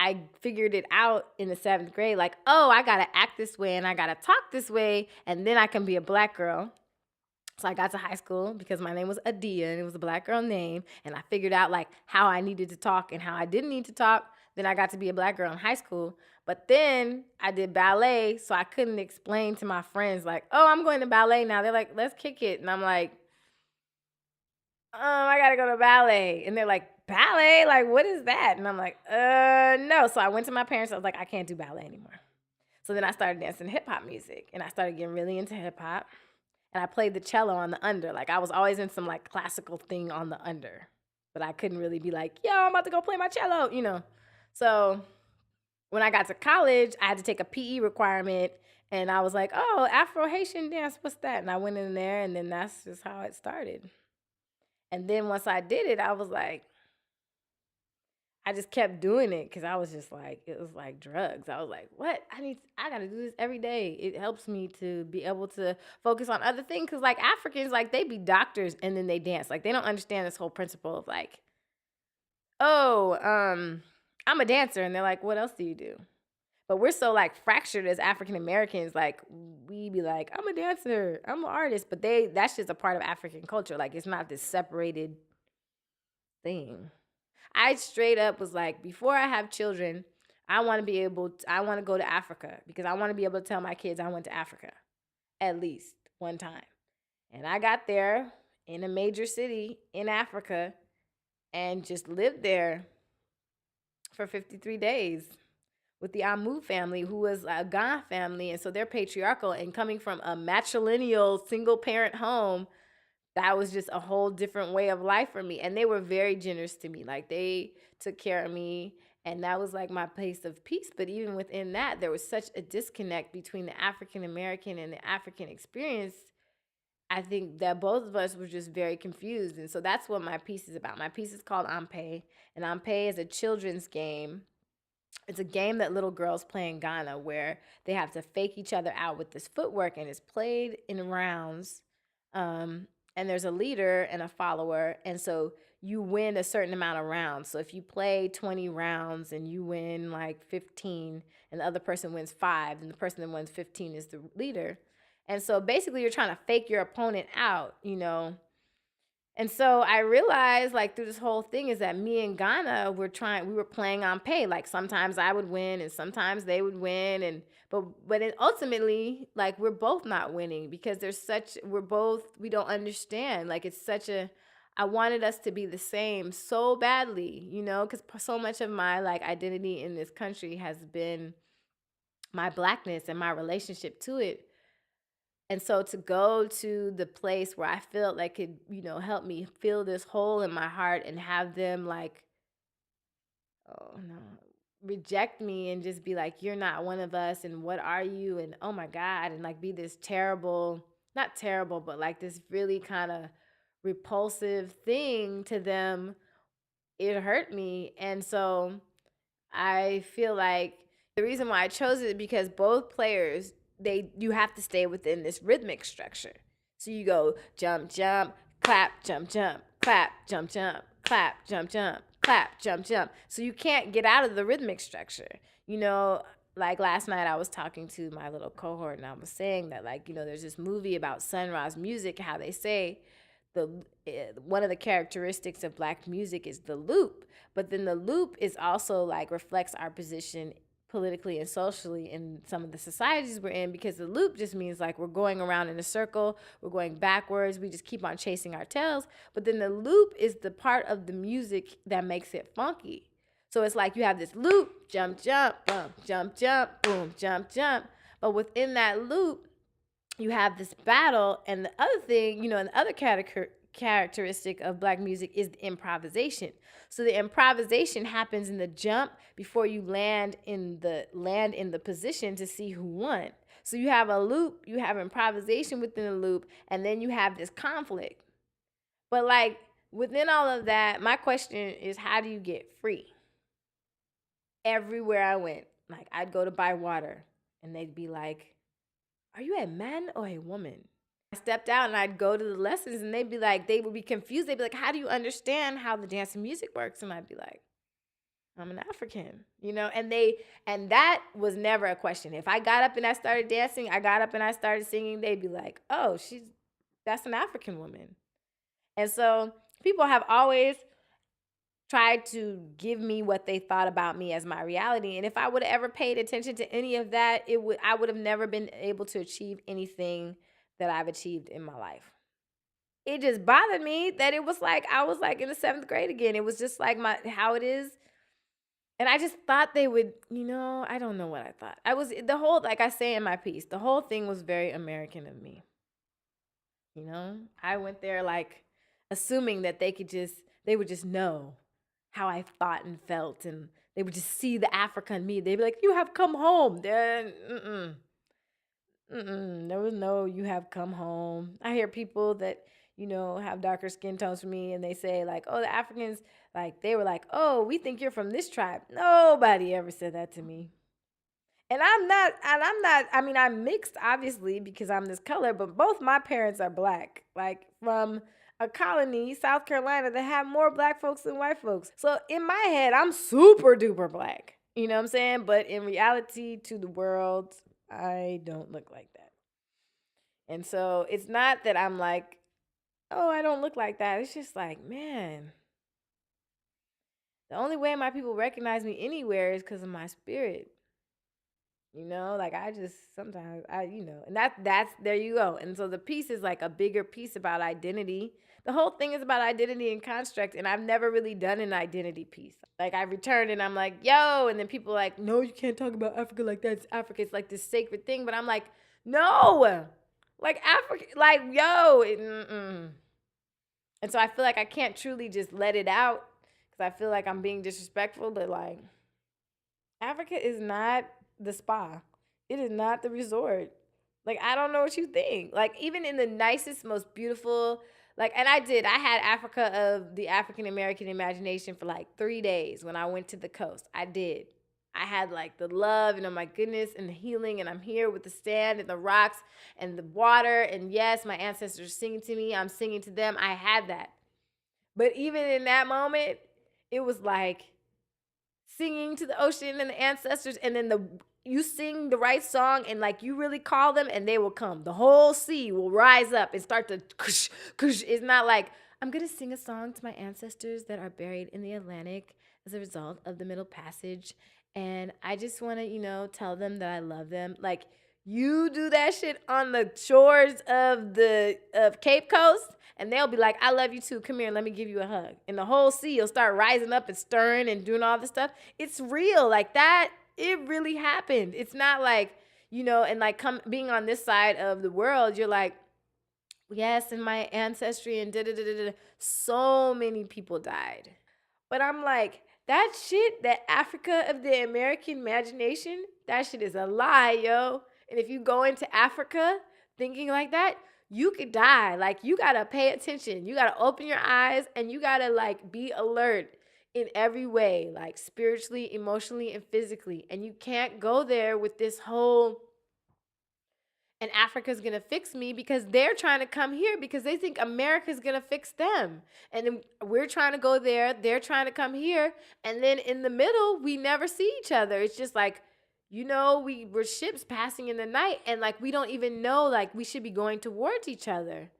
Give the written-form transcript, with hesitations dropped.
I figured it out in the 7th grade, like, oh, I gotta act this way and I gotta talk this way, and then I can be a black girl. So I got to high school because my name was Adia and it was a black girl name. And I figured out like how I needed to talk and how I didn't need to talk. Then I got to be a black girl in high school. But then I did ballet. So I couldn't explain to my friends like, oh, I'm going to ballet now. They're like, let's kick it. And I'm like, I got to go to ballet. And they're like, ballet? Like, what is that? And I'm like, no. So I went to my parents. I was like, I can't do ballet anymore. So then I started dancing hip hop music and I started getting really into hip hop. And I played the cello on the under. Like I was always in some like classical thing on the under. But I couldn't really be like, yo, I'm about to go play my cello, you know. So when I got to college, I had to take a PE requirement. And I was like, oh, Afro-Haitian dance, what's that? And I went in there and then that's just how it started. And then once I did it, I was like, I just kept doing it because I was just like, it was like drugs. I was like, what? I gotta do this every day. It helps me to be able to focus on other things. Cause like Africans, like they be doctors and then they dance. Like they don't understand this whole principle of like, oh, I'm a dancer. And they're like, what else do you do? But we're so like fractured as African Americans. Like we be like, I'm a dancer, I'm an artist. But that's just a part of African culture. Like it's not this separated thing. I straight up was like, before I have children, I want to go to Africa because I want to be able to tell my kids I went to Africa at least one time. And I got there in a major city in Africa and just lived there for 53 days with the Amu family, who was a Ghana family. And so they're patriarchal, and coming from a matrilineal single parent home, that was just a whole different way of life for me. And they were very generous to me. Like they took care of me. And that was like my place of peace. But even within that, there was such a disconnect between the African American and the African experience. I think that both of us were just very confused. And so that's what my piece is about. My piece is called Ampe. And Ampe is a children's game. It's a game that little girls play in Ghana where they have to fake each other out with this footwork, and it's played in rounds. And there's a leader and a follower, and so you win a certain amount of rounds. So if you play 20 rounds and you win like 15 and the other person wins 5, then the person that wins 15 is the leader. And so basically you're trying to fake your opponent out, you know. And so I realized like through this whole thing is that me and Ghana we were playing on pay. Like sometimes I would win and sometimes they would win, and but it ultimately like we're both not winning because we don't understand. Like it's such a I wanted us to be the same so badly, you know, cuz so much of my like identity in this country has been my blackness and my relationship to it. And so to go to the place where I felt like could, you know, help me fill this hole in my heart and have them like, oh no, reject me and just be like, you're not one of us and what are you? And oh my God, and like be this terrible, not terrible, but like this really kind of repulsive thing to them, it hurt me. And so I feel like the reason why I chose it because both players you have to stay within this rhythmic structure. So you go jump, jump, clap, jump, jump, clap, jump, jump, clap, jump, jump, clap, jump, jump. So you can't get out of the rhythmic structure. You know, like last night I was talking to my little cohort and I was saying that like, you know, there's this movie about Sun Ra's music, how they say one of the characteristics of black music is the loop, but then the loop is also like reflects our position politically and socially in some of the societies we're in, because the loop just means like we're going around in a circle, we're going backwards, we just keep on chasing our tails. But then the loop is the part of the music that makes it funky. So it's like you have this loop, jump, jump, boom, jump, jump, boom, jump, jump. But within that loop, you have this battle. And the other thing, you know, and the other characteristic of black music is the improvisation. So the improvisation happens in the jump before you land in the position to see who won. So you have a loop, you have improvisation within the loop, and then you have this conflict. But like within all of that, my question is, how do you get free? Everywhere I went, like I'd go to buy water and they'd be like, are you a man or a woman? I stepped out and I'd go to the lessons and they would be confused. They'd be like, how do you understand how the dance and music works? And I'd be like, I'm an African, and that was never a question. If I got up and I started dancing, I got up and I started singing, they'd be like, oh, that's an African woman. And so people have always tried to give me what they thought about me as my reality. And if I would have ever paid attention to any of that, I would have never been able to achieve anything that I've achieved in my life. It just bothered me that it was like I was like in the 7th grade again. It was just like how it is. And I just thought they would, I don't know what I thought. I was the whole, like I say in my piece, the whole thing was very American of me. I went there like assuming that they would just know how I thought and felt, and they would just see the Africa in me. They'd be like, you have come home. Then, there was no, you have come home. I hear people that, have darker skin tones from me, and they say like, oh, the Africans, like, they were like, oh, we think you're from this tribe. Nobody ever said that to me. And I mean, I'm mixed, obviously, because I'm this color, but both my parents are black, like from a colony, South Carolina, that have more black folks than white folks. So in my head, I'm super duper black. You know what I'm saying? But in reality, to the world, I don't look like that. And so it's not that I'm like, oh, I don't look like that. It's just like, man, the only way my people recognize me anywhere is because of my spirit. Like I just sometimes and that's there you go. And so the piece is like a bigger piece about identity. The whole thing is about identity and construct, and I've never really done an identity piece. Like I returned and I'm like, yo, and then people are like, no, you can't talk about Africa like that. It's Africa. It's like this sacred thing. But I'm like, no, like Africa, like yo. And so I feel like I can't truly just let it out because I feel like I'm being disrespectful. But like, Africa is not the spa. It is not the resort. Like, I don't know what you think. Like, even in the nicest, most beautiful, like, and I had Africa of the African American imagination for like 3 days when I went to the coast. I did. I had like the love and oh my goodness and the healing, and I'm here with the sand and the rocks and the water. And yes, my ancestors are singing to me. I'm singing to them. I had that. But even in that moment, it was like singing to the ocean and the ancestors, and then you sing the right song and like you really call them and they will come. The whole sea will rise up and start to kush, kush. It's not like I'm going to sing a song to my ancestors that are buried in the Atlantic as a result of the Middle Passage. And I just want to, tell them that I love them. Like you do that shit on the shores of Cape Coast, and they'll be like, I love you too. Come here, let me give you a hug. And the whole sea will start rising up and stirring and doing all this stuff. It's real. Like that, it really happened. It's not like, and like being on this side of the world, you're like, yes, in my ancestry and da-da-da-da-da. So many people died. But I'm like, that shit, that Africa of the American imagination, that shit is a lie, yo. And if you go into Africa thinking like that, you could die. Like, you got to pay attention. You got to open your eyes and you got to, like, be alert in every way, like spiritually, emotionally, and physically. And you can't go there with this whole, and Africa's going to fix me, because they're trying to come here because they think America's going to fix them. And then we're trying to go there. They're trying to come here. And then in the middle, we never see each other. It's just like, we're ships passing in the night, and like we don't even know like we should be going towards each other.